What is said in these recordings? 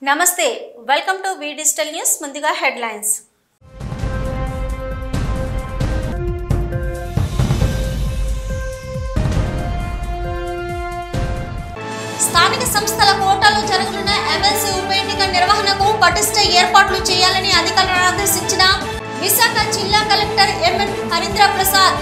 నమస్తే welcome to V digital news ముందుగా headlines స్థానిక సంస్థల కోటాలో జరగనున్న ఎమ్మెల్సీ ఉప ఎన్నిక నిర్వహణకు పటిష్ట ఏర్పాట్లు చేయాలని అధికారులను ఆదేశించిన విశాఖ జిల్లా collector M N Harindra Prasad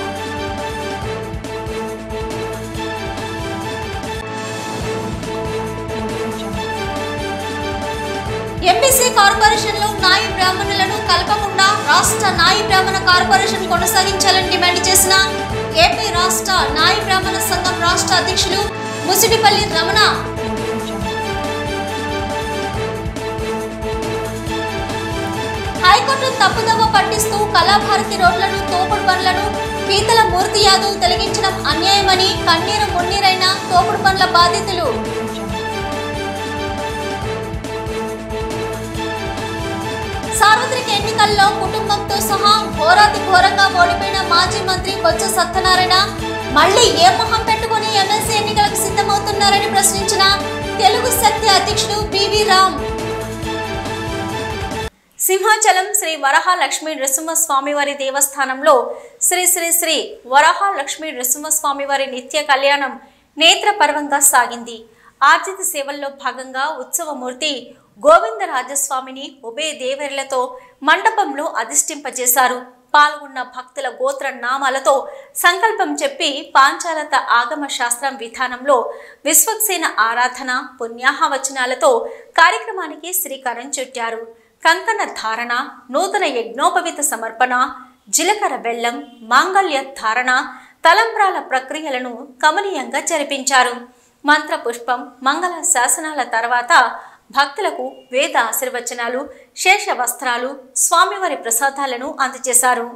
MBC corporation లో నాయి బ్రాహ్మణులను కలపకుండా రాష్ట్ర నాయి బ్రాహ్మణ కార్పొరేషన్ కొనసాగించాలని డిమాండ్ చేసిన ఏపీ రాష్ట్ర నాయి బ్రాహ్మణ సంఘం రాష్ట్ర అధ్యక్షులు ముసిడిపల్లి రమణ హైకోర్టు తప్పుదోవ పట్టిస్తూ కళాభారతి రోడ్లను తోపుడు బండ్లను పీతల మూర్తి యాదవ్ తొలగించడం అన్యాయమని కన్నీరు మున్నీరైన తోపుడు బండ్ల బాధితులు సార్వత్రిక ఎన్నికల్లో కుటుంబంతో సహా ఘోరంగా ఓడిపోయిన మాజీ మంత్రి బొత్స సత్యనారాయణ మళ్లీ ఏ మొహం పెట్టుకుని ఎమ్మెల్సీ ఎన్నికలకు సిద్ధమవుతున్నారని ప్రశ్నించిన తెలుగు శక్తి అధ్యక్షుడు బివి రామ్ సింహాచలం శ్రీ వరహాలక్ష్మీ నృసింహస్వామివారి దేవస్థానంలో శ్రీ శ్రీ శ్రీ వరహాలక్ష్మీ నృసింహస్వామివారి నిత్య కళ్యాణం నేత్రపర్వంగా సాగింది. ఆర్జిత సేవల్లో భాగంగా ఉత్సవమూర్తి గోవిందరాజస్వామిని ఉభయ దేవరులతో మండపంలో అధిష్ఠింపజేశారు. పాల్గొన్న భక్తుల గోత్ర నామాలతో సంకల్పం చెప్పి పాంచాలత ఆగమ శాస్త్రం విధానంలో విశ్వక్సేన ఆరాధన పుణ్యాహవచనాలతో కార్యక్రమానికి శ్రీకారం చుట్టారు. కంకణ ధారణ, నూతన యజ్ఞోపవిత సమర్పణ, జీలకర్ర బెల్లం, మాంగళ్య ధారణ, తలంబ్రాల ప్రక్రియలను కమనీయంగా జరిపించారు. మంత్ర పుష్పం, మంగళ శాసనాల తర్వాత భక్తులకు వేద ఆశీర్వచనాలు, శేష వస్త్రాలు, స్వామివారి ప్రసాదాలను అందజేశారు.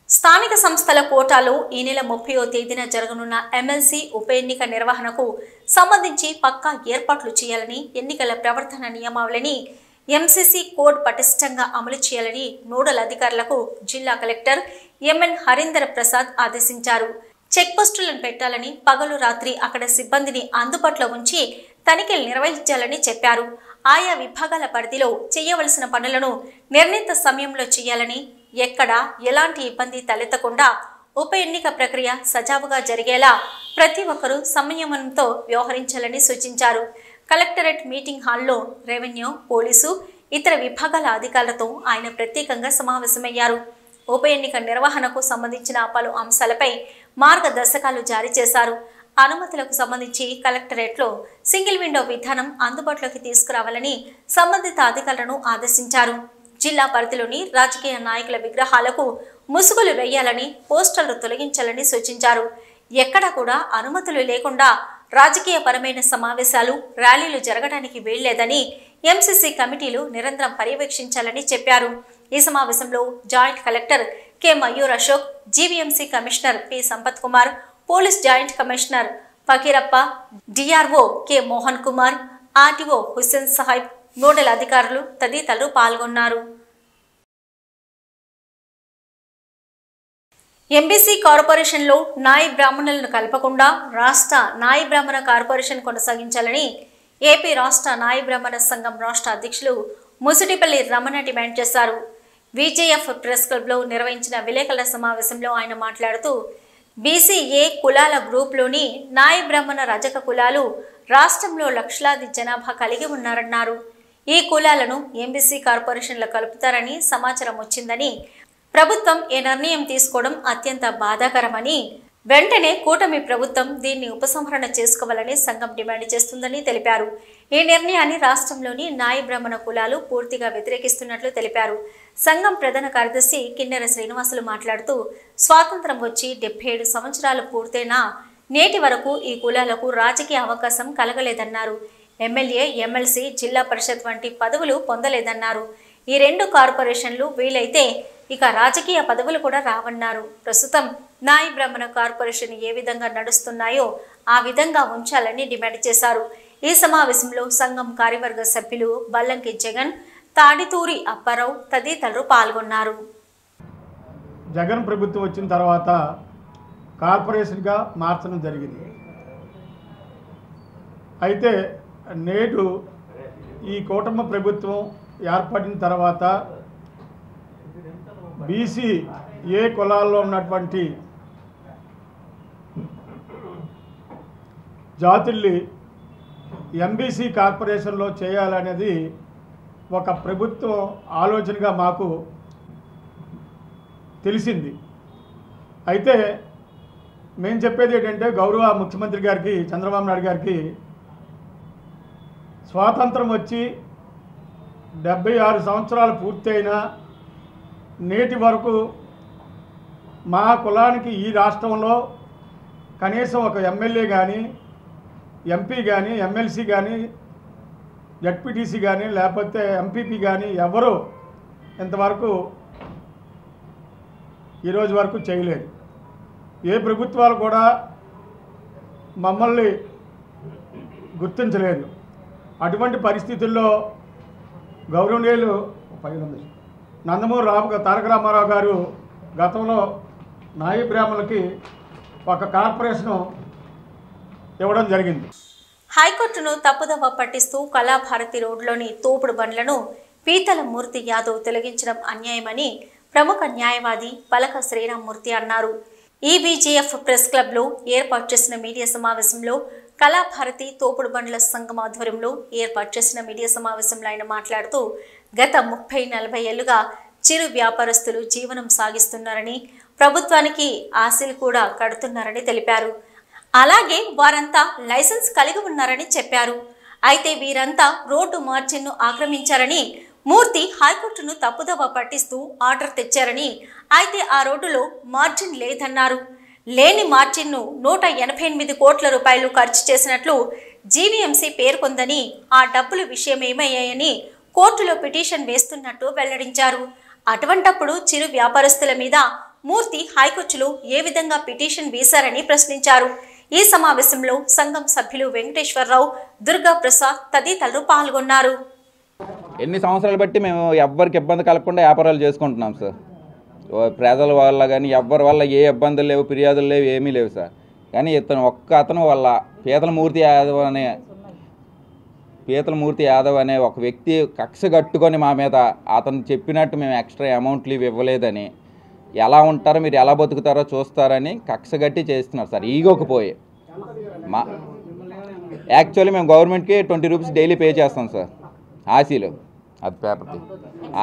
స్థానిక సంస్థల కోటాలో ఈ నెల 30వ తేదీన జరగనున్న ఎమ్మెల్సీ ఉప ఎన్నిక నిర్వహణకు సంబంధించి పక్కా ఏర్పాట్లు చేయాలని, ఎన్నికల ప్రవర్తన నియమావళిని ఎంసీసీ కోడ్ పటిష్టంగా అమలు చేయాలని నోడల్ అధికారులకు జిల్లా కలెక్టర్ ఎంఎన్ హరీంద్ర ప్రసాద్ ఆదేశించారు. చెక్ పోస్టులను పెట్టాలని, పగలు రాత్రి అక్కడ సిబ్బందిని అందుబాటులో ఉంచి తనిఖీలు నిర్వహించాలని చెప్పారు. ఆయా విభాగాల పరిధిలో చేయవలసిన పనులను నిర్ణీత సమయంలో చేయాలని, ఎక్కడా ఎలాంటి ఇబ్బంది తలెత్తకుండా ఉప ఎన్నిక ప్రక్రియ సజావుగా జరిగేలా ప్రతి ఒక్కరూ సంయమనంతో వ్యవహరించాలని సూచించారు. కలెక్టరేట్ మీటింగ్ హాల్లో రెవెన్యూ, పోలీసు, ఇతర విభాగాల అధికారులతో ఆయన ప్రత్యేకంగా సమావేశమయ్యారు. ఉప ఎన్నిక నిర్వహణకు సంబంధించిన పలు అంశాలపై మార్గదర్శకాలు జారీ చేశారు. అనుమతులకు సంబంధించి కలెక్టరేట్లో సింగిల్ విండో విధానం అందుబాటులోకి తీసుకురావాలని సంబంధిత అధికారులను ఆదేశించారు. జిల్లా పరిధిలోని రాజకీయ నాయకుల విగ్రహాలకు ముసుగులు వేయాలని, పోస్టర్లు తొలగించాలని సూచించారు. ఎక్కడా కూడా అనుమతులు లేకుండా రాజకీయ పరమైన సమావేశాలు, ర్యాలీలు జరగడానికి వీల్లేదని ఎంసీసీ కమిటీలు నిరంతరం పర్యవేక్షించాలని చెప్పారు. ఈ సమావేశంలో joint collector K Mayur Ashok, GVMC commissioner P Sampath Kumar, police joint commissioner Fakirappa, DRO K Mohan Kumar, RTO Hussain Sahib, nodal అధికారులు తదితరులు పాల్గొన్నారు. ఎంబీసీ కార్పొరేషన్లో నాయి బ్రాహ్మణులను కలపకుండా రాష్ట్ర నాయి బ్రాహ్మణ కార్పొరేషన్ కొనసాగించాలని ఏపీ రాష్ట్ర నాయి బ్రాహ్మణ సంఘం రాష్ట్ర అధ్యక్షులు ముసిడిపల్లి రమణ డిమాండ్ చేశారు. విజేఎఫ్ ప్రెస్ క్లబ్లో నిర్వహించిన విలేకరుల సమావేశంలో ఆయన మాట్లాడుతూ, బీసీఏ కులాల గ్రూప్లోని నాయి బ్రాహ్మణ రజక కులాలు రాష్ట్రంలో లక్షలాది జనాభా కలిగి ఉన్నారన్నారు. ఈ కులాలను ఎంబీసీ కార్పొరేషన్లో కలుపుతారని సమాచారం వచ్చిందని, ప్రభుత్వం ఈ నిర్ణయం తీసుకోవడం అత్యంత బాధాకరమని, వెంటనే కూటమి ప్రభుత్వం దీన్ని ఉపసంహరణ చేసుకోవాలని సంఘం డిమాండ్ చేస్తుందని తెలిపారు. ఈ నిర్ణయాన్ని రాష్ట్రంలోని నాయి బ్రాహ్మణ కులాలు పూర్తిగా వ్యతిరేకిస్తున్నట్లు తెలిపారు. సంఘం ప్రధాన కార్యదర్శి కిన్నెర శ్రీనివాసులు మాట్లాడుతూ, స్వాతంత్రం వచ్చి 77 సంవత్సరాలు పూర్తయినా నేటి వరకు ఈ కులాలకు రాజకీయ అవకాశం కలగలేదన్నారు. ఎమ్మెల్యే, ఎమ్మెల్సీ, జిల్లా పరిషత్ వంటి పదవులు పొందలేదన్నారు. ఈ 2 కార్పొరేషన్లు వీలైతే ఇక రాజకీయ పదవులు కూడా రావన్నారు. ప్రస్తుతం నాయి బ్రాహ్మణ కార్పొరేషన్ ఏ విధంగా నడుస్తున్నాయో ఆ విధంగా ఉంచాలని డిమాండ్ చేశారు. ఈ సమావేశంలో సంఘం కార్యవర్గ సభ్యులు బల్లంకి జగన్, తాడితూరి అప్పారావు తదితరులు పాల్గొన్నారు. జగన్ ప్రభుత్వం వచ్చిన తర్వాత కార్పొరేషన్గా మార్చడం జరిగింది. అయితే నేడు ఈ కూటమి ప్రభుత్వం ఏర్పడిన తర్వాత బీసీ ఏ కులాల్లో ఉన్నటువంటి జాతుల్ని ఎంబీసీ కార్పొరేషన్లో చేయాలనేది ఒక ప్రభుత్వం ఆలోచనగా మాకు తెలిసింది. అయితే మేము చెప్పేది ఏంటంటే గౌరవ ముఖ్యమంత్రి గారికి చంద్రబాబు నాయుడు గారికి స్వాతంత్రం వచ్చి 76 సంవత్సరాలు పూర్తయినా నేటి వరకు మా కులానికి ఈ రాష్ట్రంలో కనీసం ఒక ఎమ్మెల్యే కానీ ఎంపీ కానీ ఎమ్మెల్సీ కానీ జడ్పీటీసీ కానీ లేకపోతే ఎంపీపీ కానీ ఎవరు ఇంతవరకు ఈరోజు వరకు చేయలేదు. ఏ ప్రభుత్వాలు కూడా మమ్మల్ని గుర్తించలేదు. అటువంటి పరిస్థితుల్లో గౌరవనీయులు నందమూరి తారక రామారావు గారు గతంలో నాయి బ్రాహ్మణులకి ఒక కార్పొరేషను ఇవ్వడం జరిగింది. హైకోర్టును తప్పుదవ పట్టిస్తూ కళాభారతి రోడ్లోని తోపుడు బండ్లను పీతల మూర్తి యాదవ్ తొలగించడం అన్యాయమని ప్రముఖ న్యాయవాది పలక శ్రీరామ్మూర్తి అన్నారు. ఈబీజీఎఫ్ ప్రెస్ క్లబ్లో ఏర్పాటు చేసిన మీడియా సమావేశంలో కళాభారతి తోపుడు బండ్ల సంఘం ఆధ్వర్యంలో ఏర్పాటు చేసిన మీడియా సమావేశంలో ఆయన మాట్లాడుతూ గత 30-40 ఏళ్లుగా చిరు వ్యాపారస్తులు జీవనం సాగిస్తున్నారని, ప్రభుత్వానికి ఆశలు కూడా కడుతున్నారని తెలిపారు. అలాగే వారంతా లైసెన్స్ కలిగి ఉన్నారని చెప్పారు. అయితే వీరంతా రోడ్డు మార్జిన్ను ఆక్రమించారని, మూర్తి హైకోర్టును తప్పుదవ పట్టిస్తూ ఆర్డర్ తెచ్చారని, అయితే ఆ రోడ్డులో మార్జిన్ లేదన్నారు. లేని మార్జిన్ను 188 కోట్ల రూపాయలు ఖర్చు చేసినట్లు జీవీఎంసీ పేర్కొందని, ఆ డబ్బుల విషయమేమయ్యాయని కోర్టులో పిటిషన్ వేస్తున్నట్టు వెల్లడించారు. అటువంటప్పుడు చిరు వ్యాపారస్తుల మీద మూర్తి హైకోర్టులో ఏ విధంగా పిటిషన్ వేశారని ప్రశ్నించారు. ఈ సమావేశంలో సంఘం సభ్యులు వెంకటేశ్వరరావు, దుర్గా ప్రసాద్ తదితరులు పాల్గొన్నారు. ఎన్ని సంవత్సరాలు బట్టి మేము ఎవ్వరికి ఇబ్బంది కలగకుండా వ్యాపారాలు చేసుకుంటున్నాం సార్. ప్రజల వల్ల కానీ ఎవ్వరి వల్ల ఏ ఇబ్బందులు లేవు, ఫిర్యాదులు లేవు, ఏమీ లేవు సార్. కానీ అతను వల్ల పీతలమూర్తి యాదవ్ అనే ఒక వ్యక్తి కక్ష కట్టుకొని మా మీద అతను చెప్పినట్టు మేము ఎక్స్ట్రా అమౌంట్లు ఇవ్వలేదని, ఎలా ఉంటారో మీరు ఎలా బతుకుతారో చూస్తారని కక్ష కట్టి చేస్తున్నారు సార్. ఈగోకి పోయి యాక్చువల్లీ మేము గవర్నమెంట్కి 20 రూపీస్ డైలీ పే చేస్తాం సార్. ఆశీలు అది పేపర్కి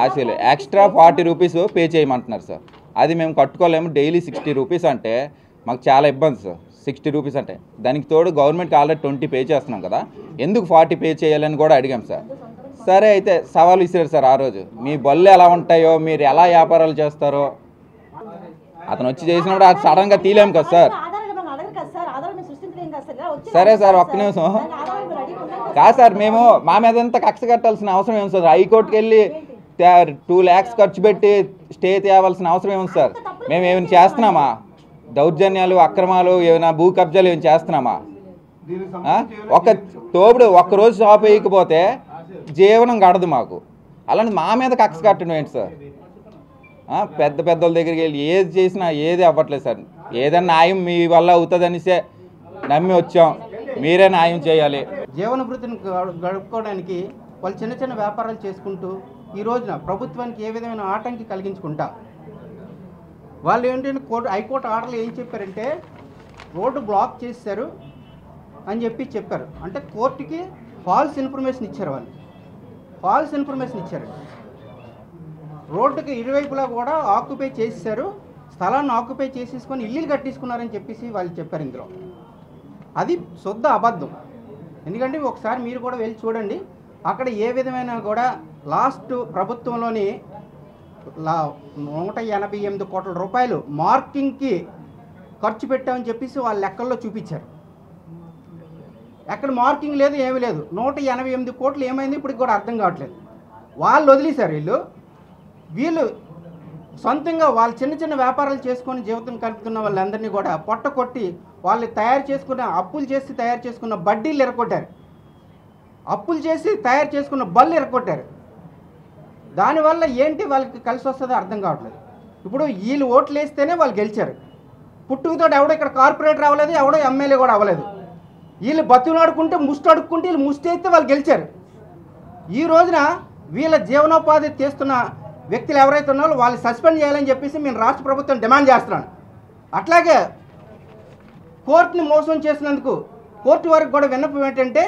ఆశీలు ఎక్స్ట్రా 40 రూపీస్ పే చేయమంటున్నారు సార్. అది మేము కట్టుకోలేము. డైలీ 60 రూపీస్ అంటే మాకు చాలా ఇబ్బంది సార్. 60 రూపీస్ అంటే దానికి తోడు గవర్నమెంట్కి ఆల్రెడీ 20 పే చేస్తున్నాం కదా, ఎందుకు 40 పే చేయాలని కూడా అడిగాం సార్. సరే అయితే సవాల్ ఇచ్చారు సార్. ఆ రోజు మీ బళ్ళు ఎలా ఉంటాయో, మీరు ఎలా వ్యాపారాలు చేస్తారో అతను వచ్చి చేసినప్పుడు అది సడన్గా తీలేము కదా సార్. సరే సార్, ఒక్క నిమిషం. కాదు సార్, మేము మా మీద ఎంత కక్ష కట్టాల్సిన అవసరం ఏమి సార్? హైకోర్టుకి వెళ్ళి 2 lakhs ఖర్చు పెట్టి స్టే తేవాల్సిన అవసరం ఏమి సార్? మేము ఏమైనా చేస్తున్నామా? దౌర్జన్యాలు, అక్రమాలు, ఏమైనా భూ కబ్జాలు ఏమైనా చేస్తున్నామా? ఒక తోపుడు ఒక్కరోజు షాప్ వేయకపోతే జీవనం గడదు మాకు. అలాంటి మా మీద కక్ష కట్టడం ఏంటి సార్? పెద్దోళ్ళ దగ్గరికి వెళ్ళి ఏది చేసినా ఏది అవ్వట్లేదు సార్. ఏదైనా న్యాయం మీ వల్ల అవుతుందనిసే నమ్మి వచ్చాం, మీరే న్యాయం చేయాలి. జీవన వృత్తిని గడుపుకోవడానికి వాళ్ళు చిన్న చిన్న వ్యాపారాలు చేసుకుంటూ ఈ రోజున ప్రభుత్వానికి ఏ విధమైన ఆటంకి కలిగించుకుంటా వాళ్ళు ఏంటంటే హైకోర్టు ఆర్డర్లు ఏం చెప్పారంటే రోడ్డు బ్లాక్ చేశారు అని చెప్పారు. అంటే కోర్టుకి ఫాల్స్ ఇన్ఫర్మేషన్ ఇచ్చారు. వాళ్ళు ఫాల్స్ ఇన్ఫర్మేషన్ ఇచ్చారు. రోడ్డుకి ఇరువైపులా కూడా ఆక్యుపై చేసేసారు, స్థలాన్ని ఆక్యుపై చేసేసుకొని ఇల్లు కట్టించుకున్నారని చెప్పేసి వాళ్ళు చెప్పారు. ఇందులో అది శుద్ధ అబద్ధం. ఎందుకంటే ఒకసారి మీరు కూడా వెళ్ళి చూడండి, అక్కడ ఏ విధమైన కూడా లాస్ట్ ప్రభుత్వంలోని 188 కోట్ల రూపాయలు మార్కింగ్కి ఖర్చు పెట్టామని చెప్పేసి వాళ్ళ లెక్కల్లో చూపించారు. ఎక్కడ మార్కింగ్ లేదు, ఏమీ లేదు. 188 కోట్లు ఏమైంది ఇప్పటికి కూడా అర్థం కావట్లేదు. వాళ్ళు వదిలేశారు. వీళ్ళు సొంతంగా వాళ్ళు చిన్న చిన్న వ్యాపారాలు చేసుకొని జీవితం కలుపుతున్న వాళ్ళందరినీ కూడా పొట్ట కొట్టి వాళ్ళు అప్పులు చేసి తయారు చేసుకున్న బడ్డీలు ఎరగొట్టారు, అప్పులు చేసి తయారు చేసుకున్న బళ్ళు ఎరగొట్టారు. దానివల్ల ఏంటి వాళ్ళకి కలిసి వస్తుందో అర్థం కావట్లేదు. ఇప్పుడు వీళ్ళు ఓట్లు వేస్తేనే వాళ్ళు గెలిచారు. పుట్టుకతో ఎవడో ఇక్కడ కార్పొరేటర్ అవ్వలేదు, ఎవడో ఎమ్మెల్యే కూడా అవ్వలేదు. వీళ్ళు బతుకులాడుకుంటే ముష్టి అడుక్కుంటే వీళ్ళు ముష్టి అయితే వాళ్ళు గెలిచారు. ఈ రోజున వీళ్ళ జీవనోపాధి చేస్తున్న వ్యక్తులు ఎవరైతే ఉన్నారో వాళ్ళు సస్పెండ్ చేయాలని చెప్పేసి మేము రాష్ట్ర ప్రభుత్వం డిమాండ్ చేస్తున్నాను. అట్లాగే కోర్టుని మోసం చేసినందుకు కోర్టు వరకు కూడా విన్నపం ఏంటంటే,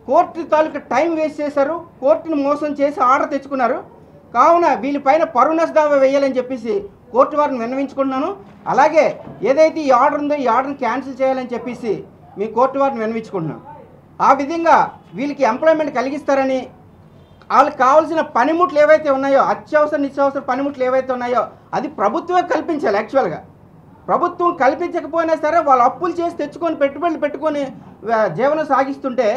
కోర్టు తాలూకు టైం వేస్ట్ చేశారు, కోర్టుని మోసం చేసి ఆర్డర్ తెచ్చుకున్నారు. కావున వీళ్ళపైన పరువు నష్ట దావా వేయాలని చెప్పేసి కోర్టు వారిని విన్నవించుకుంటున్నాను. అలాగే ఏదైతే ఈ ఆర్డర్ ఉందో ఈ ఆర్డర్ని క్యాన్సిల్ చేయాలని చెప్పేసి మీ కోర్టు వారిని విన్నవించుకుంటున్నాం. ఆ విధంగా వీళ్ళకి ఎంప్లాయ్మెంట్ కలిగిస్తారని, వాళ్ళకి కావాల్సిన పనిముట్లు ఏవైతే ఉన్నాయో, అత్యవసర నిత్యావసర పనిముట్లు ఏవైతే ఉన్నాయో అది ప్రభుత్వమే కల్పించాలి. యాక్చువల్గా ప్రభుత్వం కల్పించకపోయినా సరే వాళ్ళు అప్పులు చేసి తెచ్చుకొని పెట్టుబడులు పెట్టుకొని జీవనం సాగిస్తుంటే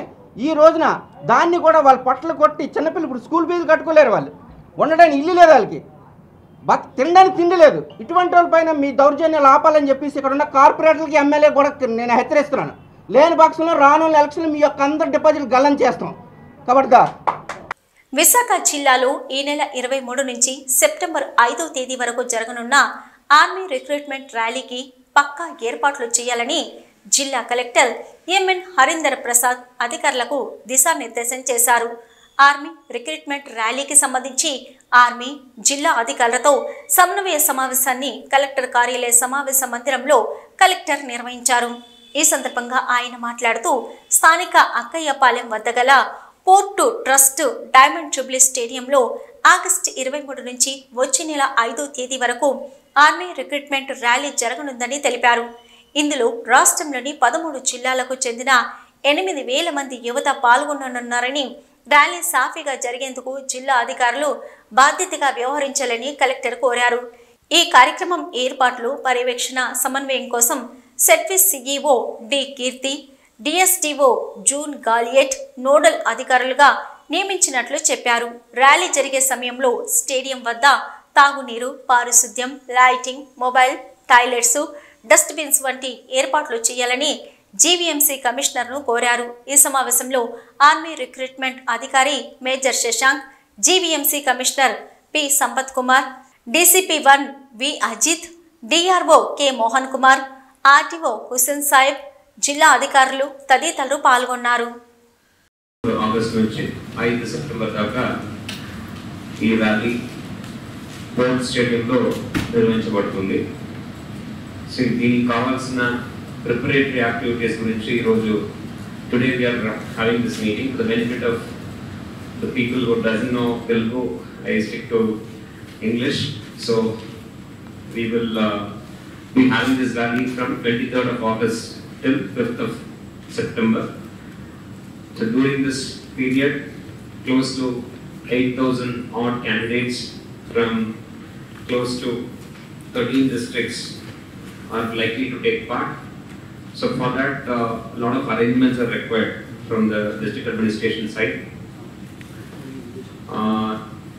ఈ రోజున దాన్ని కూడా వాళ్ళ పట్ల కొట్టి చిన్నపిల్లలు ఇప్పుడు స్కూల్ ఫీజులు కట్టుకోలేరు, వాళ్ళు ఉండడానికి ఇల్లు లేదు, వాళ్ళకి తినడానికి తిండి లేదు. ఇటువంటి వాళ్ళపైన మీ దౌర్జన్యాలు ఆపాలని చెప్పేసి ఇక్కడ ఉన్న కార్పొరేటర్లకి ఎమ్మెల్యే కూడా నేను హెచ్చరిస్తున్నాను. లేని పక్షంలో రానున్న ఎలక్షన్లు మీ యొక్క అందరి డిపాజిట్లు గల్లం చేస్తాం. కాబట్టి విశాఖ జిల్లాలో ఈ నెల 23 నుంచి సెప్టెంబర్ 5వ తేదీ వరకు జరగనున్న ఆర్మీ రిక్రూట్మెంట్ ర్యాలీకి పక్కా ఏర్పాట్లు చేయాలని జిల్లా కలెక్టర్ ఎంఎన్ హరీందర్ ప్రసాద్ అధికారులకు దిశానిర్దేశం చేశారు. ఆర్మీ రిక్రూట్మెంట్ ర్యాలీకి సంబంధించి ఆర్మీ జిల్లా అధికారులతో సమన్వయ సమావేశాన్ని కలెక్టర్ కార్యాలయ సమావేశ మందిరంలో కలెక్టర్ నిర్వహించారు. ఈ సందర్భంగా ఆయన మాట్లాడుతూ స్థానిక అక్కయ్యపాలెం వద్ద గల పోర్టు ట్రస్ట్ డైమండ్ జూబ్లీ స్టేడియంలో ఆగస్టు 23 నుంచి వచ్చే నెల 5వ తేదీ వరకు ఆర్మీ రిక్రూట్మెంట్ ర్యాలీ జరగనుందని తెలిపారు. ఇందులో రాష్ట్రంలోని 13 జిల్లాలకు చెందిన 8,000 మంది యువత పాల్గొననున్నారని, ర్యాలీ సాఫీగా జరిగేందుకు జిల్లా అధికారులు బాధ్యతగా వ్యవహరించాలని కలెక్టర్ కోరారు. ఈ కార్యక్రమం ఏర్పాట్లు పర్యవేక్షణ సమన్వయం కోసం సెట్విస్ సిఇఓ డి కీర్తి, డిఎస్టిఓ జూన్ గాలియట్ నోడల్ అధికారులుగా నియమించినట్లు చెప్పారు. ర్యాలీ జరిగే సమయంలో స్టేడియం వద్ద తాగునీరు, పారిశుద్ధ్యం, లైటింగ్, మొబైల్, టాయిలెట్స్, డస్ట్బిన్స్ వంటి ఏర్పాట్లు చేయాలని జీవీఎంసీ కమిషనర్ను కోరారు. ఈ సమావేశంలో ఆర్మీ రిక్రూట్మెంట్ అధికారి major Shashank, GVMC commissioner P Sampath Kumar, DCP 1 V Ajith, DRO K Mohan Kumar, RTO Hussain Sahib, జిల్లా అధికారులు తదితరులు పాల్గొన్నారు. ఆగస్టు నుంచి 5 సెప్టెంబర్ దాకా ఈ ర్యాలీ పోర్ట్ స్టేడియంలో నిర్వహించబడుతుంది. సో దీనికి కావాల్సిన ప్రిపరేటరీ యాక్టివిటీస్ గురించి ఈరోజు today we are having this meeting for the benefit of the people who doesn't know Telugu. I stick to English. So we will be having this rally from 23rd of August till 5th of September. So during this period, close to 8,000 odd candidates from close to 13 districts are likely to take part. So for that, a lot of arrangements are required from the district administration side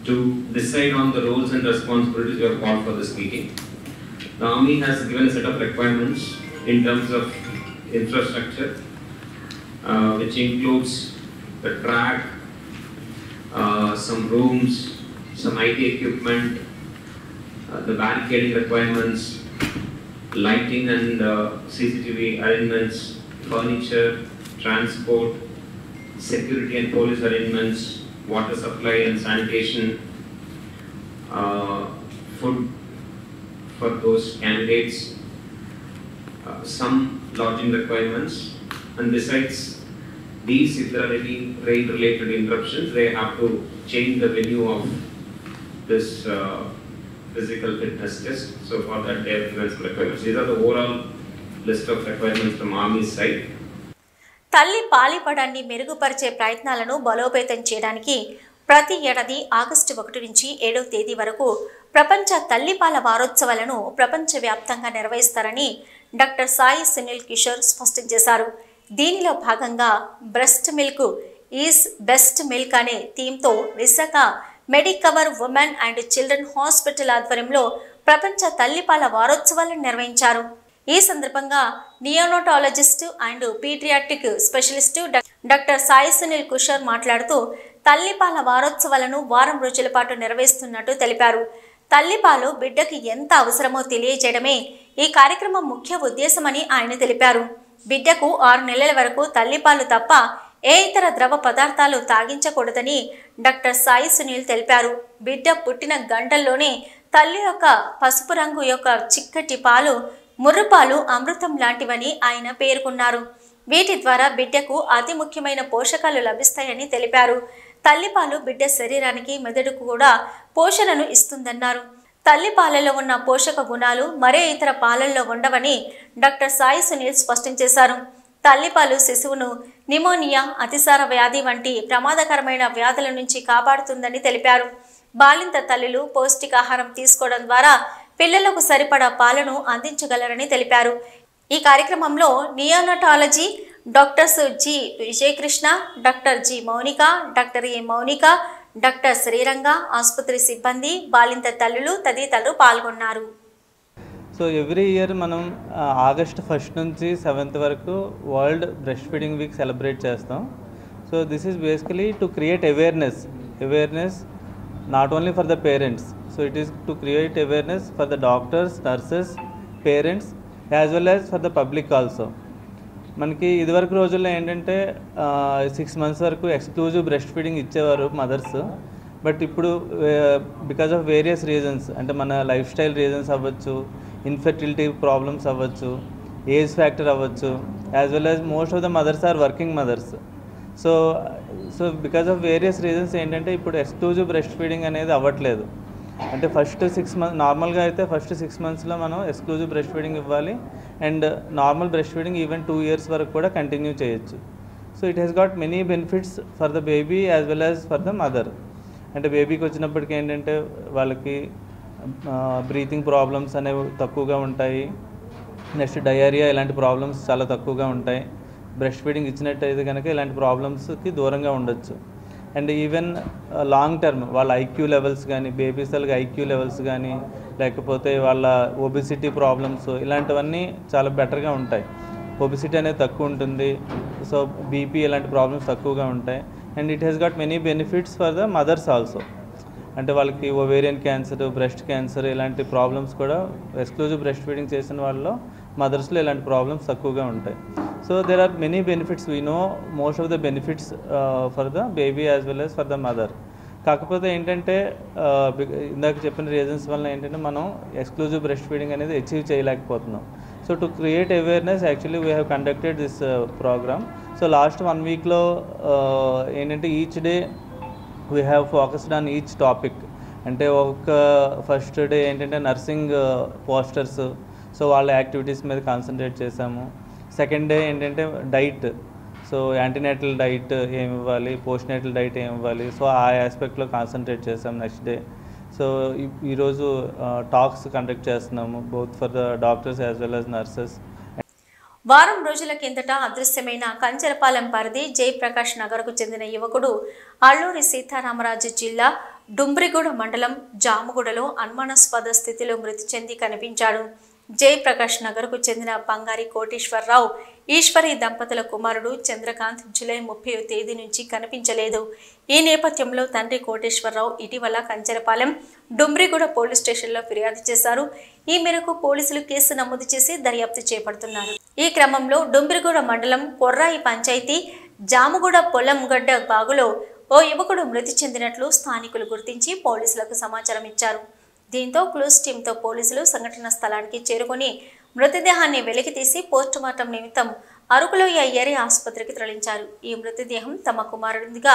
to decide on the roles and responsibilities we have called for this meeting. The Army has given a set of requirements in terms of infrastructure, which includes the track, some rooms, some IT equipment, the barricading requirements, lighting and CCTV arrangements, furniture, transport, security and police arrangements, water supply and sanitation, food for those candidates, some lodging requirements, and besides these, if there are any rain related interruptions, they have to change the venue of this physical fitness test. So for that they have given some requirements. These are the overall list of requirements from Army's side. తల్లి పాలిపడాన్ని మెరుగుపరిచే ప్రయత్నాలను బలోపేతం చేయడానికి ప్రతి ఏడాది August 1 నుంచి 7వ తేదీ వరకు ప్రపంచ తల్లిపాల వారోత్సవాలను ప్రపంచవ్యాప్తంగా నిర్వహిస్తారని డాక్టర్ సాయి సునీల్ కిషోర్ స్పష్టం చేశారు. దీనిలో భాగంగా breast milk is best milk అనే థీమ్తో Visakha Medicover women and children hospital ఆధ్వర్యంలో ప్రపంచ తల్లిపాల వారోత్సవాలను నిర్వహించారు. ఈ సందర్భంగా neonatologist and paediatric specialist doctor Sai Sunil Kishore మాట్లాడుతూ తల్లిపాల వారోత్సవాలను వారం రోజుల పాటు నిర్వహిస్తున్నట్టు తెలిపారు. తల్లిపాలు బిడ్డకి ఎంత అవసరమో తెలియజేయడమే ఈ కార్యక్రమం ముఖ్య ఉద్దేశమని ఆయన తెలిపారు. బిడ్డకు 6 నెలల వరకు తల్లిపాలు తప్ప ఏ ఇతర ద్రవ పదార్థాలు తాగించకూడదని డాక్టర్ సాయి సునీల్ తెలిపారు. బిడ్డ పుట్టిన గంటల్లోనే తల్లి యొక్క పసుపు రంగు యొక్క చిక్కటి పాలు ముర్రుపాలు అమృతం లాంటివని ఆయన పేర్కొన్నారు. వీటి ద్వారా బిడ్డకు అతి ముఖ్యమైన పోషకాలు లభిస్తాయని తెలిపారు. తల్లిపాలు బిడ్డ శరీరానికి మెదడుకు కూడా పోషణను ఇస్తుందన్నారు. తల్లిపాలలో ఉన్న పోషక గుణాలు మరే ఇతర పాలల్లో ఉండవని డాక్టర్ సాయి సునీల్ స్పష్టం చేశారు. తల్లిపాలు శిశువును నిమోనియా, అతిసార వ్యాధి వంటి ప్రమాదకరమైన వ్యాధుల నుంచి కాపాడుతుందని తెలిపారు. బాలింత తల్లులు పౌష్టికాహారం తీసుకోవడం ద్వారా పిల్లలకు సరిపడా పాలను అందించగలరని తెలిపారు. ఈ కార్యక్రమంలో neonatology doctors G Vijayakrishna, doctor G Mounika, doctor A Mounika, doctor Sriranga, ఆసుపత్రి సిబ్బంది, బాలింత తల్లులు తదితరులు పాల్గొన్నారు. సో ఎవ్రీ ఇయర్ మనం ఆగస్ట్ 1 నుంచి 7 వరకు world breastfeeding week celebrate చేస్తాం. So this is basically to create awareness not only for the parents. So it is to create awareness for the doctors, nurses, parents as well as for the public also. మనకి ఇదివరకు రోజుల్లో ఏంటంటే 6 months వరకు exclusive breast feeding ఇచ్చేవారు mothers. But ఇప్పుడు because of various reasons, అంటే మన life style reasons అవ్వచ్చు, ఇన్ఫెర్టిలిటీ ప్రాబ్లమ్స్ అవ్వచ్చు, ఏజ్ ఫ్యాక్టర్ అవ్వచ్చు, as well as most of the mothers are working mothers. So because of various reasons ఏంటంటే ఇప్పుడు exclusive breast feeding అనేది అవ్వట్లేదు. అంటే ఫస్ట్ 6 months నార్మల్గా అయితే ఫస్ట్ 6 monthsలో మనం ఎక్స్క్లూజివ్ బ్రెస్ట్ ఫీడింగ్ ఇవ్వాలి. And normal breast feeding even 2 years వరకు కూడా కంటిన్యూ చేయొచ్చు. So it has got many benefits for the baby as well as for the mother. అంటే బేబీకి వచ్చినప్పటికీ ఏంటంటే వాళ్ళకి బ్రీతింగ్ ప్రాబ్లమ్స్ అనేవి తక్కువగా ఉంటాయి. నెక్స్ట్ డయేరియా ఇలాంటి ప్రాబ్లమ్స్ చాలా తక్కువగా ఉంటాయి. బ్రెస్ట్ ఫీడింగ్ ఇచ్చినట్టయితే కనుక ఇలాంటి ప్రాబ్లమ్స్కి దూరంగా ఉండొచ్చు. అండ్ ఈవెన్ లాంగ్ టర్మ్ వాళ్ళ ఐక్యూ లెవెల్స్ కానీ, బేబీస్ వాళ్ళకి ఐక్యూ లెవెల్స్ కానీ, లేకపోతే వాళ్ళ ఒబిసిటీ ప్రాబ్లమ్స్ ఇలాంటివన్నీ చాలా బెటర్గా ఉంటాయి. ఒబిసిటీ అనేది తక్కువ ఉంటుంది. సో బీపీ ఇలాంటి ప్రాబ్లమ్స్ తక్కువగా ఉంటాయి. And it has got many benefits for the mothers also. అంటే వాళ్ళకి ఓవేరియన్ క్యాన్సర్, బ్రెస్ట్ క్యాన్సర్ ఇలాంటి ప్రాబ్లమ్స్ కూడా ఎక్స్క్లూజివ్ బ్రెస్ట్ ఫీడింగ్ చేసిన వాళ్ళలో మదర్స్లో ఇలాంటి ప్రాబ్లమ్స్ తక్కువగా ఉంటాయి. So there are many benefits. We know most of the benefits for the baby as well as for the mother. కాకపోతే ఏంటంటే ఇందాక చెప్పిన రీజన్స్ వల్ల ఏంటంటే మనం ఎక్స్క్లూజివ్ బ్రెస్ట్ ఫీడింగ్ అనేది అచీవ్ చేయలేకపోతున్నాం. So to create awareness actually we have conducted this programme. So last 1 weekలో ఏంటంటే each day we have focused on each topic. అంటే ఒక ఫస్ట్ డే ఏంటంటే నర్సింగ్ పోస్టర్స్, సో వాళ్ళ యాక్టివిటీస్ మీద కాన్సన్ట్రేట్ చేసాము. సెకండ్ డే ఏంటంటే డైట్, సో యాంటీనేటల్ డైట్ ఏమి ఇవ్వాలి, పోస్ట్నేటల్ డైట్ ఏమి ఇవ్వాలి, సో ఆ ఆస్పెక్ట్లో కాన్సన్ట్రేట్ చేసాం నెక్స్ట్ డే. సో ఈరోజు టాక్స్ కండక్ట్ చేస్తున్నాము both for the doctors as well as nurses. వారం రోజుల కిందట అదృశ్యమైన కంచెలపాలెం పరిధి జయప్రకాష్ నగర్కు చెందిన యువకుడు అల్లూరి సీతారామరాజు జిల్లా డుంబ్రిగూడ మండలం జాముగూడలో అనుమానాస్పద స్థితిలో మృతి చెంది కనిపించాడు. జయప్రకాష్ నగర్కు చెందిన బంగారి కోటేశ్వరరావు, ఈశ్వరి దంపతుల కుమారుడు చంద్రకాంత్ జూలై 30వ తేదీ నుంచి కనిపించలేదు. ఈ నేపథ్యంలో తండ్రి కోటేశ్వరరావు ఇటీవల కంచెలపాలెం డుంబ్రిగూడ పోలీస్ స్టేషన్లో ఫిర్యాదు చేశారు. ఈ మేరకు పోలీసులు కేసు నమోదు చేసి దర్యాప్తు చేపడుతున్నారు. ఈ క్రమంలో డుంబ్రిగూడ మండలం కొర్రాయి పంచాయతీ జాముగూడ పొలంగడ్డ బాగులో ఓ యువకుడు మృతి చెందినట్లు స్థానికులు గుర్తించి పోలీసులకు సమాచారం ఇచ్చారు. దీంతో క్లూస్ టీంతో పోలీసులు సంఘటన స్థలానికి చేరుకొని మృతదేహాన్ని వెలికితీసి పోస్టుమార్టం నిమిత్తం అరకులోయ ఏరియా ఆసుపత్రికి తరలించారు. ఈ మృతదేహం తమ కుమారుడిగా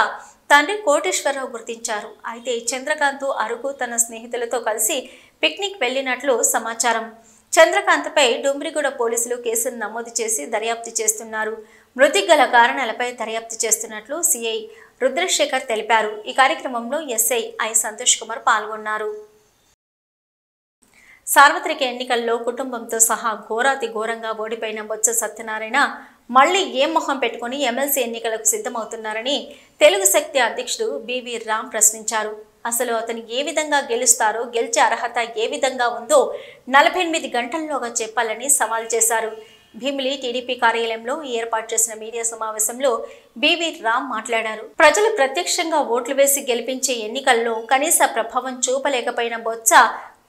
తండ్రి కోటేశ్వరరావు గుర్తించారు. అయితే చంద్రకాంత్ అరకు తన స్నేహితులతో కలిసి పిక్నిక్ వెళ్లినట్లు సమాచారం. చంద్రకాంత్పై డుంబ్రిగూడ పోలీసులు కేసును నమోదు చేసి దర్యాప్తు చేస్తున్నారు. మృతికి గల కారణాలపై దర్యాప్తు చేస్తున్నట్లు సిఐ రుద్రశేఖర్ తెలిపారు. ఈ కార్యక్రమంలో ఎస్ఐ ఐ సంతోష్ కుమార్ పాల్గొన్నారు. సార్వత్రిక ఎన్నికల్లో కుటుంబంతో సహా ఘోరాతి ఘోరంగా ఓడిపోయిన బొత్స సత్యనారాయణ మళ్లీ ఏం మొహం పెట్టుకుని ఎమ్మెల్సీ ఎన్నికలకు సిద్ధమవుతున్నారని తెలుగు శక్తి అధ్యక్షుడు బివి రామ్ ప్రశ్నించారు. అసలు అతను ఏ విధంగా గెలుస్తారో, గెలిచే అర్హత ఏ విధంగా ఉందో 48 గంటల్లోగా చెప్పాలని సవాల్ చేశారు. భీమిలి టీడీపీ కార్యాలయంలో ఏర్పాటు చేసిన మీడియా సమావేశంలో బివి రామ్ మాట్లాడారు. ప్రజలు ప్రత్యక్షంగా ఓట్లు వేసి గెలిపించే ఎన్నికల్లో కనీస ప్రభావం చూపలేకపోయిన బొత్స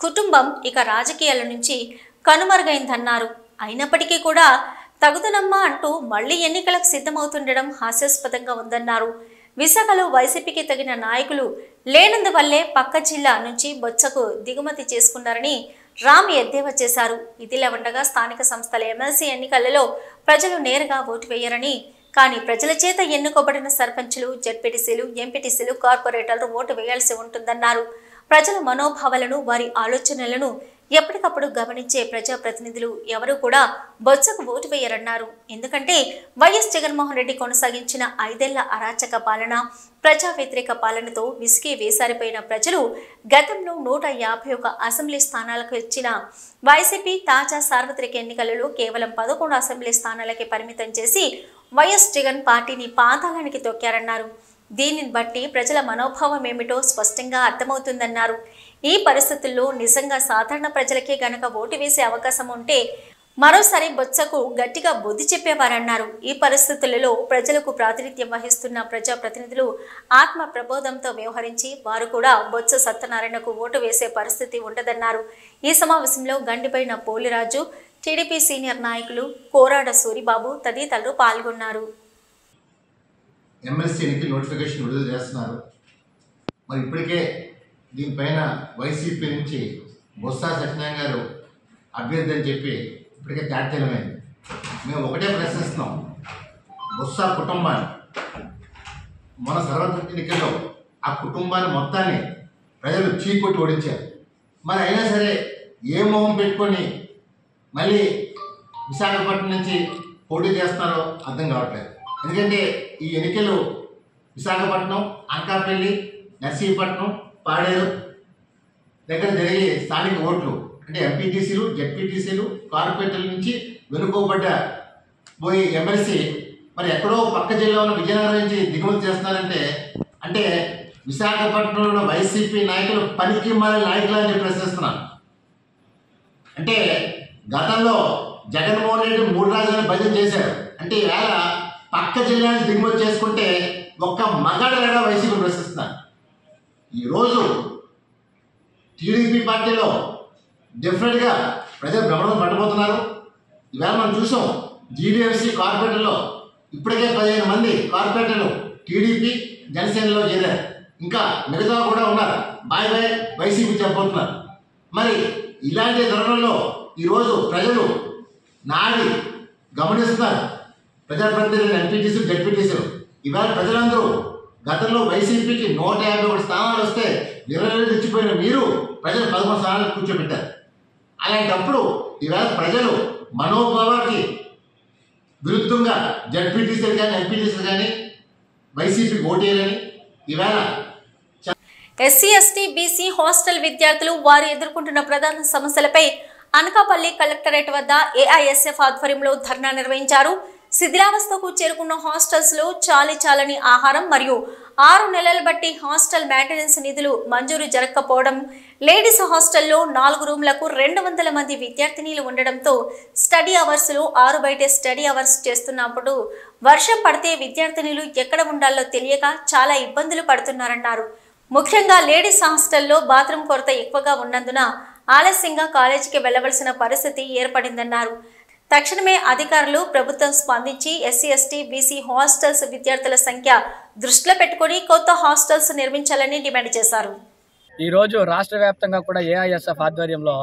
కుటుంబం ఇక రాజకీయాల నుంచి కనుమరుగైందన్నారు. అయినప్పటికీ కూడా తగుదనమ్మా అంటూ మళ్లీ ఎన్నికలకు సిద్ధమవుతుండడం హాస్యాస్పదంగా ఉందన్నారు. విశాఖలో వైసీపీకి తగిన నాయకులు లేనందువల్లే పక్క జిల్లా నుంచి బొత్సకు దిగుమతి చేసుకున్నారని రామ్ ఎద్దేవా చేశారు. ఇదిలా ఉండగా స్థానిక సంస్థల ఎమ్మెల్సీ ఎన్నికలలో ప్రజలు నేరుగా ఓటు వేయరని, కానీ ప్రజల చేత ఎన్నుకోబడిన సర్పంచులు, జెడ్పీటీసీలు, ఎంపీటీసీలు, కార్పొరేటర్లు ఓటు వేయాల్సి ఉంటుందన్నారు. ప్రజల మనోభావాలను, వారి ఆలోచనలను ఎప్పటికప్పుడు గమనించే ప్రజాప్రతినిధులు ఎవరూ కూడా బొత్సకు ఓటు వేయరన్నారు. ఎందుకంటే వైఎస్ జగన్మోహన్ రెడ్డి కొనసాగించిన 5 ఏళ్ల అరాచక పాలన, ప్రజా వ్యతిరేక పాలనతో విసిగి వేసారిపోయిన ప్రజలు గతంలో 151 అసెంబ్లీ స్థానాలకు ఇచ్చిన వైసీపీ తాజా సార్వత్రిక ఎన్నికలలో కేవలం 11 అసెంబ్లీ స్థానాలకే పరిమితం చేసి వైఎస్ జగన్ పార్టీని పాతాళానికి తొక్కారన్నారు. దీనిని బట్టి ప్రజల మనోభావం ఏమిటో స్పష్టంగా అర్థమవుతుందన్నారు. ఈ పరిస్థితుల్లో నిజంగా సాధారణ ప్రజలకే గనక ఓటు వేసే అవకాశం ఉంటే మరోసారి బొత్సకు గట్టిగా బుద్ధి చెప్పేవారన్నారు. ఈ పరిస్థితులలో ప్రజలకు ప్రాతినిధ్యం వహిస్తున్న ప్రజాప్రతినిధులు ఆత్మ ప్రబోధంతో వ్యవహరించి వారు కూడా బొత్స సత్యనారాయణకు ఓటు వేసే పరిస్థితి ఉండదన్నారు. ఈ సమావేశంలో గండిపైన పోలిరాజు, టీడీపీ సీనియర్ నాయకులు కోరాడ సూరిబాబు తదితరులు పాల్గొన్నారు. ఎమ్మెల్సీ ఎన్నికల నోటిఫికేషన్ విడుదల చేస్తున్నారు. మరి ఇప్పటికే దీనిపైన వైసీపీ నుంచి బొత్స సత్యనారాయణ గారు అభ్యర్థి అని చెప్పి ఇప్పటికే తేటతెల్లమైంది. మేము ఒకటే ప్రశ్నిస్తున్నాం, బొత్స కుటుంబాన్ని మన సార్వత్రిక ఎన్నికల్లో ఆ కుటుంబాన్ని మొత్తాన్ని ప్రజలు చీకొట్టి ఓడించారు. మరి అయినా సరే ఏ మొహం పెట్టుకొని మళ్ళీ విశాఖపట్నం నుంచి పోటీ చేస్తున్నారో అర్థం కావట్లేదు. ఎందుకంటే ఈ ఎన్నికలు విశాఖపట్నం, అనకాపల్లి, నర్సీపట్నం, పాడేరు దగ్గర జరిగే స్థానిక ఓట్లు అంటే ఎంపీటీసీలు, జెడ్పీటీసీలు, కార్పొరేటర్ల నుంచి వెనుకోబడ్డ పోయి ఎమ్మెల్సీ మరి ఎక్కడో పక్క జిల్లా ఉన్న విజయనగరం నుంచి దిగుమతి చేస్తున్నారంటే అంటే విశాఖపట్నంలో వైసీపీ నాయకులు పనికి మాలిన నాయకులు అని చెప్పి ప్రశ్నిస్తున్నాను. అంటే గతంలో జగన్మోహన్ రెడ్డి 3 రాజధానులు బదిలీ చేశారు. అంటే ఈవేళ పక్క జిల్లా నుంచి దిగుమతి చేసుకుంటే ఒక్క మగాడగా వైసీపీ ప్రశ్నిస్తున్నారు. ఈరోజు టీడీపీ పార్టీలో డెఫినెట్గా ప్రజలు భ్రమణం పడిపోతున్నారు. ఈవేళ మనం చూసాం జీడీఎఫ్సీ కార్పొరేటర్లో ఇప్పటికే 15 మంది కార్పొరేటర్లు టీడీపీ జనసేనలో చేరారు. ఇంకా మిగతా కూడా ఉన్నారు. బాయ్ బాయ్ వైసీపీ చెప్పబోతున్నారు. మరి ఇలాంటి తరుణంలో ఈరోజు ప్రజలు నాడి గమనిస్తున్నారు. ప్రజాప్రతినిధులు, ఎంపీటీసీలు, జెడ్పీటీసీలు ఇవాళ ప్రజలందరూ గతంలో వైసీపీకి 151 స్థానాలు వస్తే 20 తెచ్చిపోయిన మీరు ప్రజలు 11 స్థానాలు కూర్చోబెట్టారు. అలాంటప్పుడు ఈవేళ ప్రజలు మనోభావానికి విరుద్ధంగా జెడ్పీటీసీలు కానీ ఎంపీటీసీలు కానీ వైసీపీకి ఓటేయాలని ఈవేళ ఎస్సీ, ఎస్టీ, బీసీ హాస్టల్ విద్యార్థులు వారు ఎదుర్కొంటున్న ప్రధాన సమస్యలపై అనకాపల్లి కలెక్టరేట్ వద్ద ఏఐఎస్ఎఫ్ ఆధ్వర్యంలో ధర్నా నిర్వహించారు. శిథిలావస్థకు చేరుకున్న హాస్టల్స్ లో చాలని ఆహారం మరియు 6 నెలల బట్టి హాస్టల్ మెయింటెనెన్స్ నిధులు మంజూరు జరగకపోవడం, లేడీస్ హాస్టల్లో 4 రూమ్లకు 200 మంది విద్యార్థినీలు ఉండడంతో స్టడీ అవర్స్ లో 6 బయటే స్టడీ అవర్స్ చేస్తున్నప్పుడు వర్షం పడితే విద్యార్థినీలు ఎక్కడ ఉండాలో తెలియక చాలా ఇబ్బందులు పడుతున్నారన్నారు. ముఖ్యంగా లేడీస్ హాస్టల్లో బాత్రూమ్ కొరత ఎక్కువగా ఉన్నందున ఆలస్యంగా కాలేజీకి వెళ్లవలసిన పరిస్థితి ఏర్పడిందన్నారు. తక్షణమే అధికారులు ప్రభుత్వం స్పందించి ఎస్సీ, ఎస్టీ, బీసీ హాస్టల్స్ విద్యార్థుల సంఖ్య దృష్టిలో పెట్టుకుని కొత్త హాస్టల్స్ నిర్మించాలని డిమాండ్ చేశారు. ఈరోజు రాష్ట్ర వ్యాప్తంగా కూడా ఏఐఎస్ఎఫ్ ఆధ్వర్యంలో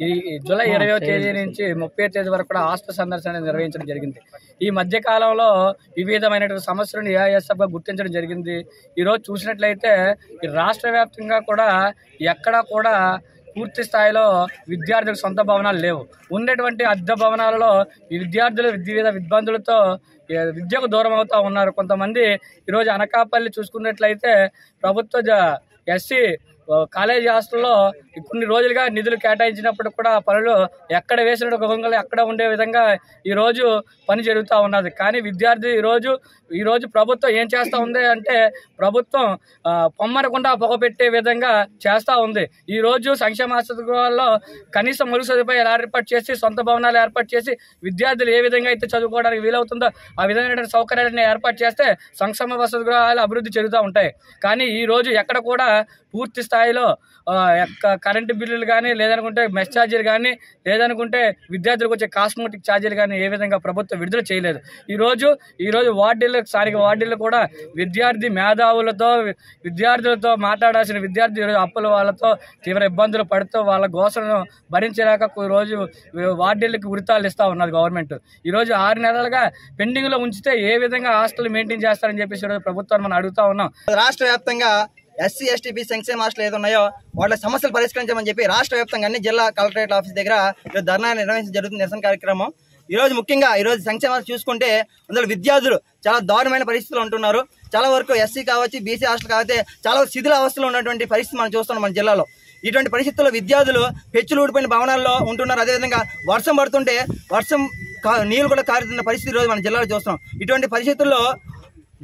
ఈ జూలై 20వ తేదీ నుంచి 30వ తేదీ వరకు కూడా హాస్టల్ సందర్శన నిర్వహించడం జరిగింది. ఈ మధ్యకాలంలో వివిధమైనటువంటి సమస్యలను ఏఐఎస్ఎఫ్గా గుర్తించడం జరిగింది. ఈరోజు చూసినట్లయితే ఈ రాష్ట్ర వ్యాప్తంగా కూడా ఎక్కడా కూడా పూర్తి స్థాయిలో విద్యార్థులకు సొంత భవనాలు లేవు. ఉన్నటువంటి అద్దె భవనాలలో ఈ విద్యార్థులు వివిధ ఇబ్బందులతో విద్యకు దూరం అవుతూ ఉన్నారు. కొంతమంది ఈరోజు అనకాపల్లి చూసుకున్నట్లయితే ప్రభుత్వ ఎస్సీ కాలేజీ హాస్టల్లో కొన్ని రోజులుగా నిధులు కేటాయించినప్పుడు కూడా పనులు ఎక్కడ వేసిన గొంగలు ఎక్కడ ఉండే విధంగా ఈరోజు పని జరుగుతూ ఉన్నది. కానీ విద్యార్థి ఈరోజు ప్రభుత్వం ఏం చేస్తూ ఉంది అంటే ప్రభుత్వం పొమ్మనకుండా పొగపెట్టే విధంగా చేస్తూ ఉంది. ఈరోజు సంక్షేమ వసతి గృహాల్లో కనీసం మరుగు సదుపాయాలు ఏర్పాటు చేసి సొంత భవనాలు ఏర్పాటు చేసి విద్యార్థులు ఏ విధంగా అయితే చదువుకోవడానికి వీలవుతుందో ఆ విధమైన సౌకర్యాలను ఏర్పాటు చేస్తే సంక్షేమ వసతి గృహాలు అభివృద్ధి చెందుతూ ఉంటాయి. కానీ ఈరోజు ఎక్కడ కూడా పూర్తి స్థాయిలో కరెంటు బిల్లులు కానీ లేదనుకుంటే మెస్ ఛార్జీలు కానీ లేదనుకుంటే విద్యార్థులకు వచ్చే కాస్మెటిక్ ఛార్జీలు కానీ ఏ విధంగా ప్రభుత్వం విడుదల చేయలేదు. ఈరోజు వార్డుల్లో స్థానిక వార్డుల్లో కూడా విద్యార్థి మేధావులతో విద్యార్థులతో మాట్లాడాల్సిన విద్యార్థి ఈరోజు అప్పుల వాళ్ళతో తీవ్ర ఇబ్బందులు పడుతూ వాళ్ళ గోసలను భరించలేక రోజు వార్డులకు ఉరితాలు ఇస్తూ ఉన్నది గవర్నమెంట్. ఈరోజు 6 నెలలుగా పెండింగ్లో ఉంచితే ఏ విధంగా హాస్టల్ మెయింటైన్ చేస్తారని చెప్పేసి ఈరోజు ప్రభుత్వాన్ని మనం అడుగుతా ఉన్నాం. రాష్ట్ర వ్యాప్తంగా ఎస్సీ ఎస్టీ బీ సంక్షేమ హాస్టల్ ఏదో ఉన్నాయో వాళ్ళ సమస్యలు పరిష్కరించమని చెప్పి రాష్ట్ర వ్యాప్తంగా అన్ని జిల్లా కలెక్టరేట్ ఆఫీస్ దగ్గర ధర్నా నిర్వహించడం జరుగుతుంది, నిరసన కార్యక్రమం. ఈరోజు ముఖ్యంగా ఈరోజు సంక్షేమ హాస్టల్ చూసుకుంటే అందులో విద్యార్థులు చాలా దారుణమైన పరిస్థితులు ఉంటున్నారు. చాలా వరకు ఎస్సీ కావచ్చు బీసీ హాస్టల్ కావచ్చు చాలా శిథిల అవస్థలో ఉన్నటువంటి పరిస్థితి మనం చూస్తున్నాం మన జిల్లాలో. ఇటువంటి పరిస్థితుల్లో విద్యార్థులు పెచ్చులు ఊడిపోయిన భవనాల్లో ఉంటున్నారు. అదేవిధంగా వర్షం పడుతుంటే నీళ్లు కూడా కారుతున్న పరిస్థితి ఈరోజు మన జిల్లాలో చూస్తున్నాం. ఇటువంటి పరిస్థితుల్లో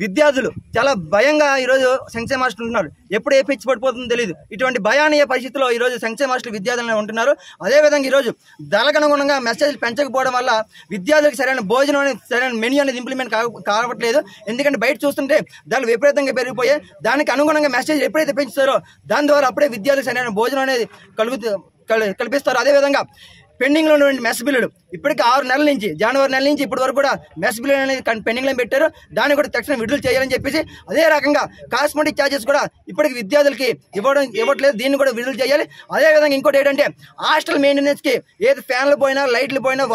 విద్యార్థులు చాలా భయంగా ఈరోజు సంక్షేమ హాస్టల్ ఉంటున్నారు. ఎప్పుడు ఏ పిచ్చి పడిపోతుందో తెలియదు. ఇటువంటి భయానీయ పరిస్థితుల్లో ఈరోజు సంక్షేమ హాస్టల్ విద్యార్థులు ఉంటున్నారు. అదేవిధంగా ఈరోజు ధరకనుగుణంగా మెసేజ్లు పెంచకపోవడం వల్ల విద్యార్థులకు సరైన భోజనం అనేది సరైన మెన్యూ అనేది ఇంప్లిమెంట్ కావట్లేదు. ఎందుకంటే బయట చూస్తుంటే ధరలు విపరీతంగా పెరిగిపోయాయి. దానికి అనుగుణంగా మెసేజ్ ఎప్పుడైతే పెంచుతారో దాని ద్వారా అప్పుడే విద్యార్థులకు సరైన భోజనం అనేది కల్పిస్తారు. అదేవిధంగా పెండింగ్లో ఉన్నటువంటి మెస్ బిల్లులు ఇప్పటికీ 6 నెలల నుంచి జనవరి నెల నుంచి ఇప్పటి వరకు కూడా మెస్ బిల్లు అనేది పెండింగ్లో పెట్టారు. దాన్ని కూడా తక్షణం విడుదల చేయాలని చెప్పేసి అదే రకంగా కాస్మెటిక్ ఛార్జెస్ కూడా ఇప్పటికి విద్యార్థులకి ఇవ్వట్లేదు, దీన్ని కూడా విడుదల చేయాలి. అదేవిధంగా ఇంకోటి ఏంటంటే హాస్టల్ మెయింటెనెన్స్కి ఏది ఫ్యాన్లు పోయినా లైట్లు పోయినా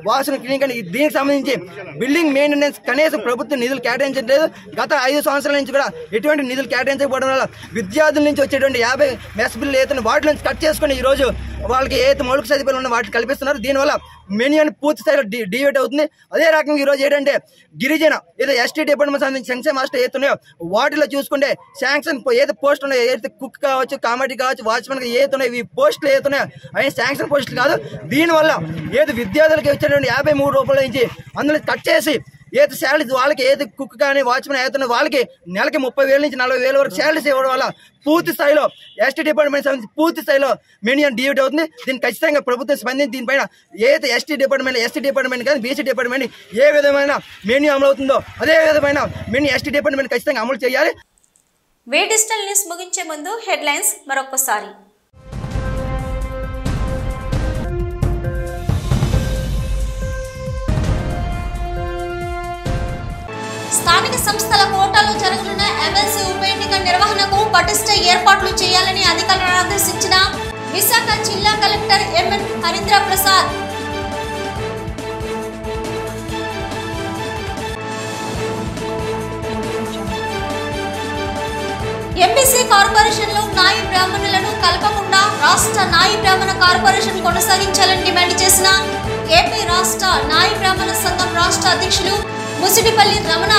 వాష్రూమ్ క్లీనింగ్ కానీ దీనికి సంబంధించి బిల్డింగ్ మెయింటెనెన్స్ కనీసం ప్రభుత్వం నిధులు కేటాయించట్లేదు. గత 5 సంవత్సరాల నుంచి కూడా ఎటువంటి నిధులు కేటాయించకపోవడం వల్ల విద్యార్థుల నుంచి వచ్చేటువంటి 50 మెస్ బిల్లు ఏదైనా వాటి నుంచి కట్ చేసుకుని ఈరోజు వాళ్ళకి ఏదైతే మౌలిక సదుపాయాలు ఉన్న వాటిని కల్పిస్తున్నారు. దీనివల్ల మెన్యూ అని పూర్తి స్థాయిలో డివేట్ అవుతుంది. అదే రకంగా ఈరోజు ఏంటంటే గిరిజన ఏదో ఎస్టీ డిపార్ట్మెంట్ సంబంధించి సంక్షేమ హాస్టల్ ఏతున్నాయో వాటిలో చూసుకుంటే శాంక్షన్ ఏదైతే పోస్ట్ ఉన్నాయో ఏదైతే కుక్ కావచ్చు కామెడీ కావచ్చు వాచ్మెన్ ఏతున్నాయో ఈ పోస్టులు ఏతున్నాయో అవి శాంక్షన్ పోస్టులు కాదు. దీనివల్ల ఏది విద్యార్థులకి వచ్చేటువంటి 53 రూపాయల నుంచి అందులో కట్ చేసి ఏది శాలరీస్ వాళ్ళకి ఏది కుక్ కానీ వాచ్మెన్ అవుతున్న వాళ్ళకి నెలకి 30,000 నుంచి 40,000 వరకు శాలరీస్ ఇవ్వడం వల్ల పూర్తి స్థాయిలో ఎస్టీ డిపార్ట్మెంట్ సంబంధించి పూర్తి స్థాయిలో మెన్యూ డివేట్ అవుతుంది. దీన్ని ఖచ్చితంగా ప్రభుత్వం స్పందించి దీనిపైన ఏదైతే ఎస్టీ డిపార్ట్మెంట్ కానీ బీసీ డిపార్ట్మెంట్ ఏ విధమైన మెన్యూ అమలు అవుతుందో అదే విధమైన మెన్యూ ఎస్టీ డిపార్ట్మెంట్ ఖచ్చితంగా అమలు చేయాలి. డిజిటల్ న్యూస్ ముగించే ముందు హెడ్లైన్స్ మరొకసారి. స్థానిక సంస్థల కోటాలో జరగనున్న ఎమ్మెల్సీ ఉప ఎన్నిక నిర్వహణకు పటిష్ట ఏర్పాట్లు చేయాలని అధికారులను ఆదేశించిన విశాఖ జిల్లా collector M N Harindra Prasad. MBC కార్పొరేషన్లో నాయి బ్రాహ్మణులను కలపకుండా రాష్ట్ర నాయి బ్రాహ్మణ కార్పొరేషన్ కొనసాగించాలని డిమాండ్ చేసిన ఏపీ రాష్ట్ర నాయి బ్రాహ్మణ సంఘం రాష్ట్ర అధ్యక్షులు ముసిడిపల్లి రమణ.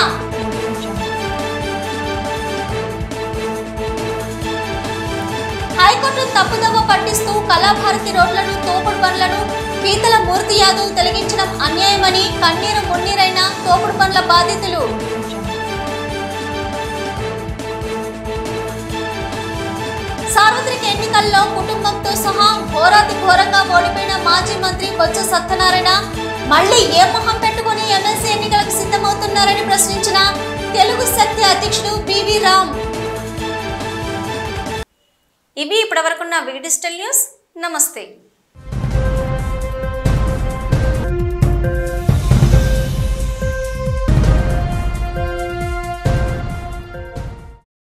హైకోర్టు తప్పుదోవ పట్టిస్తూ కళాభారతి రోడ్లను తోపుడు పనులను పీతల మూర్తి యాదవ్ తొలగించడం అన్యాయమని కన్నీరు మున్నీరైన తోపుడు పనుల బాధితులు. సార్వత్రిక ఎన్నికల్లో కుటుంబంతో సహా ఘోరాతి ఘోరంగా ఓడిపోయిన మాజీ మంత్రి బొత్స సత్యనారాయణ మళ్లీ ఏ మొహం పెట్టుకుని ఎమ్మెల్సీ ఎన్నికలకు సిద్ధమవుతున్నారని ప్రశ్నించిన తెలుగు శక్తి అధ్యక్షుడు బివి రామ్. ఇవి ఇప్పటివరకున్న డిజిటల్ న్యూస్. నమస్తే.